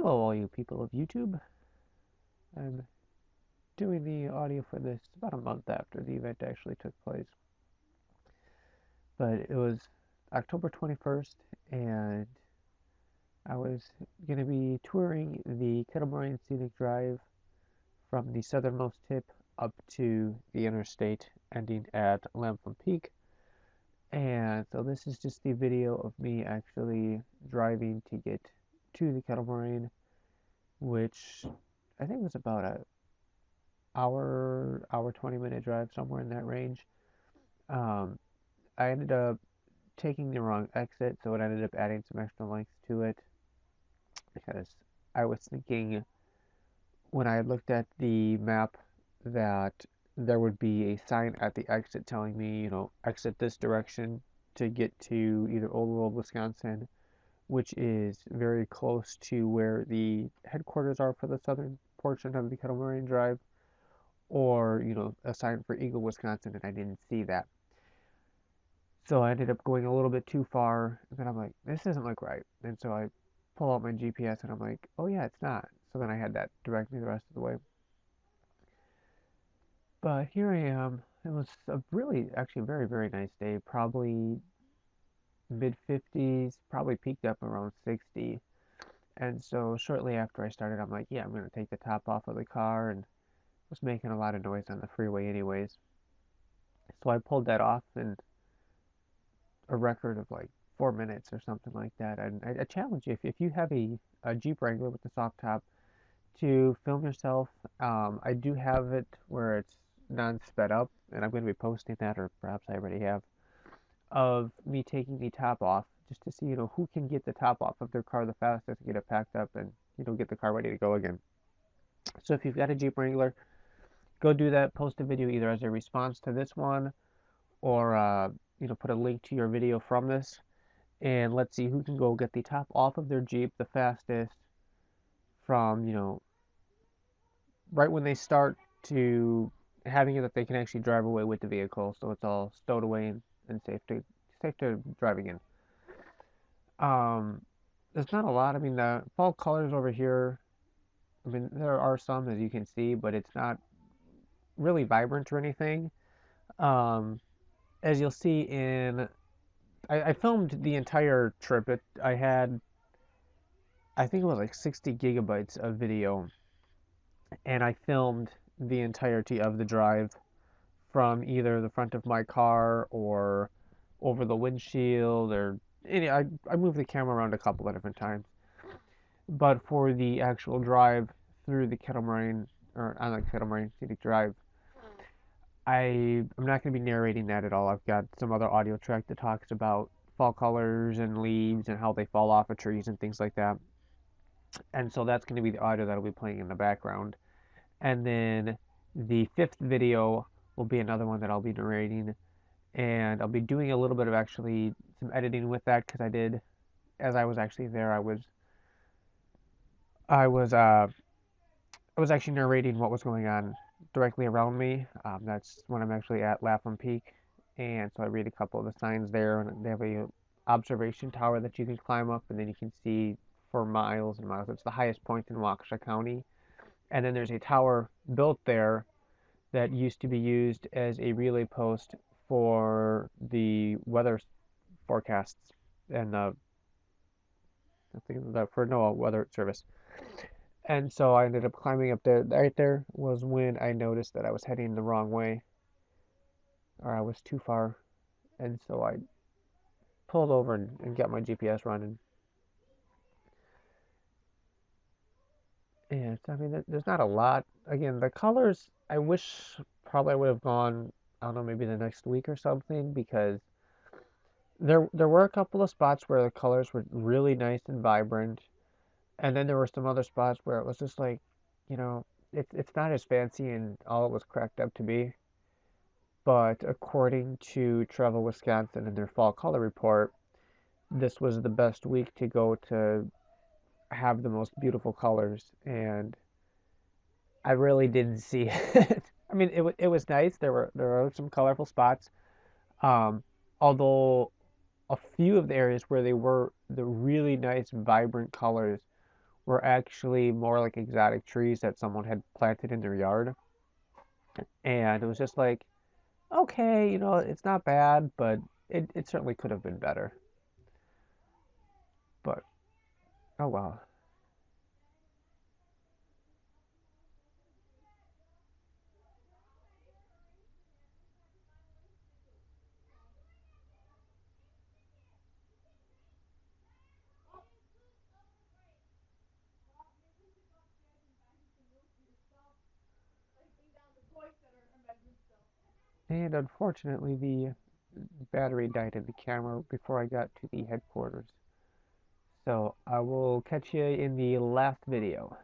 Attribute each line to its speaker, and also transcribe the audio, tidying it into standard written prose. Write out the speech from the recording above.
Speaker 1: Hello, all you people of YouTube. I'm doing the audio for this about a month after the event actually took place. But it was October 21st, and I was going to be touring the Kettle Moraine Scenic Drive from the southernmost tip up to the interstate, ending at Lampham Peak. And so this is just the video of me actually driving to get to the Kettle Moraine, which I think was about a hour 20-minute drive, somewhere in that range. um, I ended up taking the wrong exit, so it ended up adding some extra length to it, because I was thinking, when I looked at the map, that there would be a sign at the exit telling me, exit this direction to get to either Old World, Wisconsin, which is very close to where the headquarters are for the southern portion of the Kettle Moraine Drive, or a sign for Eagle, Wisconsin, and I didn't see that. So I ended up going a little bit too far, and then I'm like, this doesn't look right. And so I pull out my GPS, and I'm like, oh yeah, it's not. So then I had that direct me the rest of the way. But here I am. It was actually a very, very nice day. Probably mid 50s, probably peaked up around 60. And so shortly after I started, I'm like, yeah, I'm going to take the top off of the car, and was making a lot of noise on the freeway anyways. So I pulled that off, and a record of like 4 minutes or something like that. And I challenge you, if you have a Jeep Wrangler with the soft top, to film yourself. I do have it where it's non-sped up, and I'm going to be posting that, or perhaps I already have, of me taking the top off, just to see, who can get the top off of their car the fastest, get it packed up, and, get the car ready to go again. So if you've got a Jeep Wrangler, go do that. Post a video either as a response to this one, or, put a link to your video from this, and let's see who can go get the top off of their Jeep the fastest from, right when they start, to having it that they can actually drive away with the vehicle, so it's all stowed away and safe to drive again. There's not a lot. I mean, the fall colors over here, I mean, there are some, as you can see, but it's not really vibrant or anything. Um, as you'll see I filmed the entire trip. I had, I think it was like 60 gigabytes of video, and I filmed the entirety of the drive from either the front of my car or over the windshield, or I moved the camera around a couple of different times. But for the actual drive through the Kettle Moraine, or on the Kettle Moraine Scenic Drive, I'm not going to be narrating that at all. I've got some other audio track that talks about fall colors and leaves and how they fall off of trees and things like that. And so that's going to be the audio that'll be playing in the background. And then the fifth video will be another one that I'll be narrating, and I'll be doing a little bit of actually some editing with that, because as I was actually there, I was uh I was actually narrating what was going on directly around me. That's when I'm actually at Lapham Peak, and so I read a couple of the signs there, and they have a observation tower that you can climb up, and then you can see for miles and miles. It's the highest point in Waukesha County, and then there's a tower built there that used to be used as a relay post for the weather forecasts, and I think for NOAA Weather Service. And so I ended up climbing up there. Right there was when I noticed that I was heading the wrong way, or I was too far. And so I pulled over and got my GPS running. And I mean, there's not a lot. Again, the colors, I wish probably I would have gone, I don't know, maybe the next week or something, because there were a couple of spots where the colors were really nice and vibrant, and then there were some other spots where it was just like, it's not as fancy and all it was cracked up to be. But according to Travel Wisconsin and their fall color report, this was the best week to go to have the most beautiful colors, and I really didn't see it. I mean, it was nice. There were some colorful spots. Um, Although a few of the areas where they were the really nice, vibrant colors were actually more like exotic trees that someone had planted in their yard. And it was just like, okay, it's not bad, but it certainly could have been better. But oh well. And unfortunately, the battery died in the camera before I got to the headquarters. So I will catch you in the last video.